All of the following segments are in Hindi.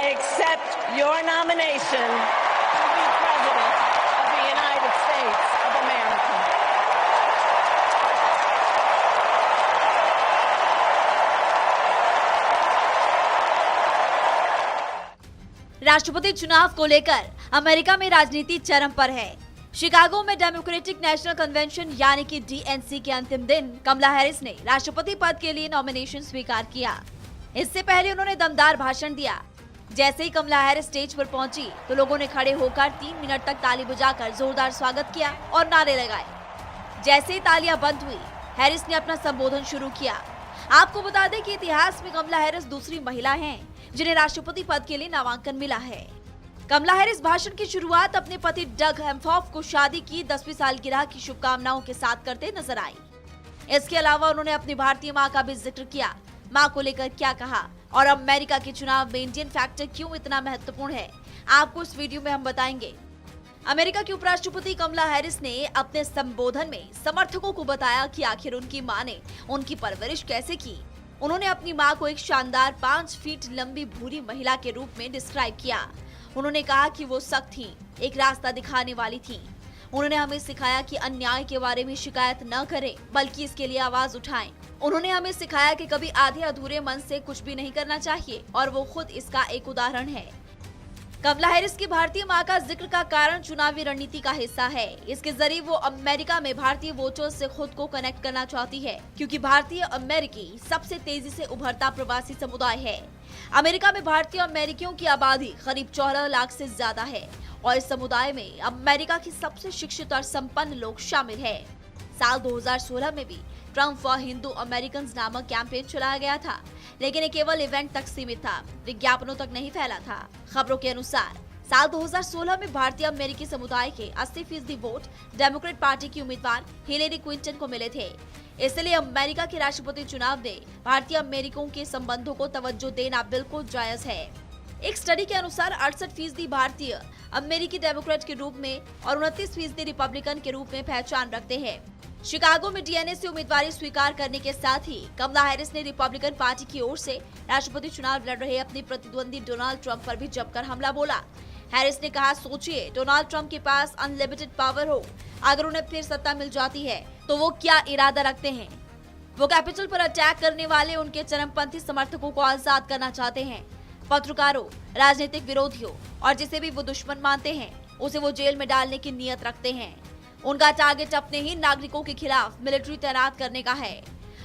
I accept your nomination to be President of the United States of America. राष्ट्रपति चुनाव को लेकर अमेरिका में राजनीति चरम पर है। शिकागो में डेमोक्रेटिक नेशनल कन्वेंशन यानी कि डीएनसी के अंतिम दिन कमला हैरिस ने राष्ट्रपति पद के लिए नॉमिनेशन स्वीकार किया। इससे पहले उन्होंने दमदार भाषण दिया। जैसे ही कमला हैरिस स्टेज पर पहुंची तो लोगों ने खड़े होकर 3 मिनट तक ताली बजाकर जोरदार स्वागत किया और नारे लगाए। जैसे ही तालियां बंद हुई, हैरिस ने अपना संबोधन शुरू किया। आपको बता दें कि इतिहास में कमला हैरिस दूसरी महिला हैं जिन्हें राष्ट्रपति पद के लिए नामांकन मिला है। कमला हैरिस भाषण की शुरुआत अपने पति डग एम्फॉफ को शादी की 10वीं सालगिरह की शुभकामनाओं के साथ करते नजर आई। इसके अलावा उन्होंने अपनी भारतीय मां का भी जिक्र किया। मां को लेकर क्या कहा और अमेरिका के चुनाव में इंडियन फैक्टर क्यों इतना महत्वपूर्ण है, आपको इस वीडियो में हम बताएंगे। अमेरिका की उपराष्ट्रपति कमला हैरिस ने अपने संबोधन में समर्थकों को बताया कि आखिर उनकी मां ने उनकी परवरिश कैसे की। उन्होंने अपनी मां को एक शानदार 5 फीट लंबी भूरी महिला के रूप में डिस्क्राइब किया। उन्होंने कहा कि वो सख्त थी, एक रास्ता दिखाने वाली थी। उन्होंने हमें सिखाया कि अन्याय के बारे में शिकायत न करें, बल्कि इसके लिए आवाज उठाएं। उन्होंने हमें सिखाया कि कभी आधे अधूरे मन से कुछ भी नहीं करना चाहिए और वो खुद इसका एक उदाहरण है। कमला हैरिस की भारतीय मां का जिक्र का कारण चुनावी रणनीति का हिस्सा है। इसके जरिए वो अमेरिका में भारतीय वोटर्स से खुद को कनेक्ट करना चाहती है, क्योंकि भारतीय अमेरिकी सबसे तेजी से उभरता प्रवासी समुदाय है। अमेरिका में भारतीय अमेरिकियों की आबादी करीब 14 लाख से ज्यादा है और इस समुदाय में अमेरिका की सबसे शिक्षित और संपन्न लोग शामिल है। साल 2016 में भी ट्रम्प फॉर हिंदू अमेरिकन नामक कैंपेन चलाया गया था, लेकिन ये केवल इवेंट तक सीमित था, विज्ञापनों तक नहीं फैला था। खबरों के अनुसार साल 2016 में भारतीय अमेरिकी समुदाय के 80% वोट डेमोक्रेट पार्टी की उम्मीदवार हिलेरी क्लिंटन को मिले थे। इसलिए अमेरिका के राष्ट्रपति चुनाव में भारतीय अमेरिकियों के संबंधों को तवज्जो देना बिल्कुल जायज है। एक स्टडी के अनुसार 68% भारतीय अमेरिकी डेमोक्रेट के रूप में और 29% रिपब्लिकन के रूप में पहचान रखते हैं। शिकागो में डीएनए से उम्मीदवारी स्वीकार करने के साथ ही कमला हैरिस ने रिपब्लिकन पार्टी की ओर से राष्ट्रपति चुनाव लड़ रहे अपने प्रतिद्वंदी डोनाल्ड ट्रंप पर भी जमकर हमला बोला। हैरिस ने कहा, सोचिए, डोनाल्ड ट्रंप के पास अनलिमिटेड पावर हो, अगर उन्हें फिर सत्ता मिल जाती है तो वो क्या इरादा रखते हैं। वो कैपिटल पर अटैक करने वाले उनके चरमपंथी समर्थकों को आजाद करना चाहते हैं। पत्रकारों, राजनीतिक विरोधियों और जिसे भी वो दुश्मन मानते हैं, उसे वो जेल में डालने की नीयत रखते हैं। उनका टारगेट अपने ही नागरिकों के खिलाफ मिलिट्री तैनात करने का है।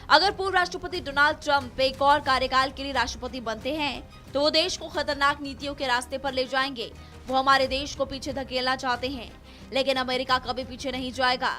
अगर पूर्व राष्ट्रपति डोनाल्ड ट्रंप एक और कार्यकाल के लिए राष्ट्रपति बनते हैं तो वो देश को खतरनाक नीतियों के रास्ते पर ले जाएंगे। वो हमारे देश को पीछे धकेलना चाहते हैं, लेकिन अमेरिका कभी पीछे नहीं जाएगा।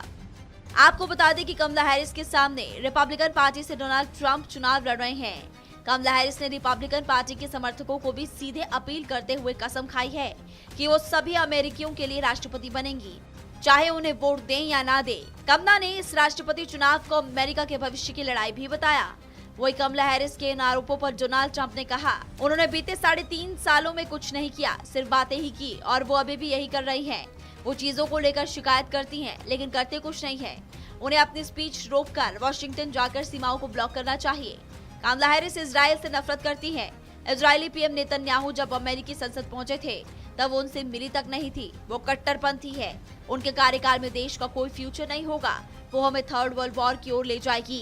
आपको बता दें कि कमला हैरिस के सामने रिपब्लिकन पार्टी से डोनाल्ड ट्रंप चुनाव लड़ रहे हैं। कमला हैरिस ने रिपब्लिकन पार्टी के समर्थकों को भी सीधे अपील करते हुए कसम खाई है कि वो सभी अमेरिकियों के लिए राष्ट्रपति बनेंगी, चाहे उन्हें वोट दें या ना दें। कमला ने इस राष्ट्रपति चुनाव को अमेरिका के भविष्य की लड़ाई भी बताया। वही कमला हैरिस के इन आरोपों पर डोनाल्ड ट्रंप ने कहा, उन्होंने बीते 3.5 सालों में कुछ नहीं किया, सिर्फ बातें ही की और वो अभी भी यही कर रही हैं। वो चीजों को लेकर शिकायत करती हैं, लेकिन करते कुछ नहीं है। उन्हें अपनी स्पीच रोककर वॉशिंगटन जाकर सीमाओं को ब्लॉक करना चाहिए। कमला हैरिस इजराइल से नफरत करती है। इजरायली पीएम नेतन्याहू जब अमेरिकी संसद पहुंचे थे तब वो उनसे मिली तक नहीं थी। वो कट्टरपंथी है। उनके कार्यकाल में देश का कोई फ्यूचर नहीं होगा। वो हमें 3rd वर्ल्ड वॉर की ओर ले जाएगी।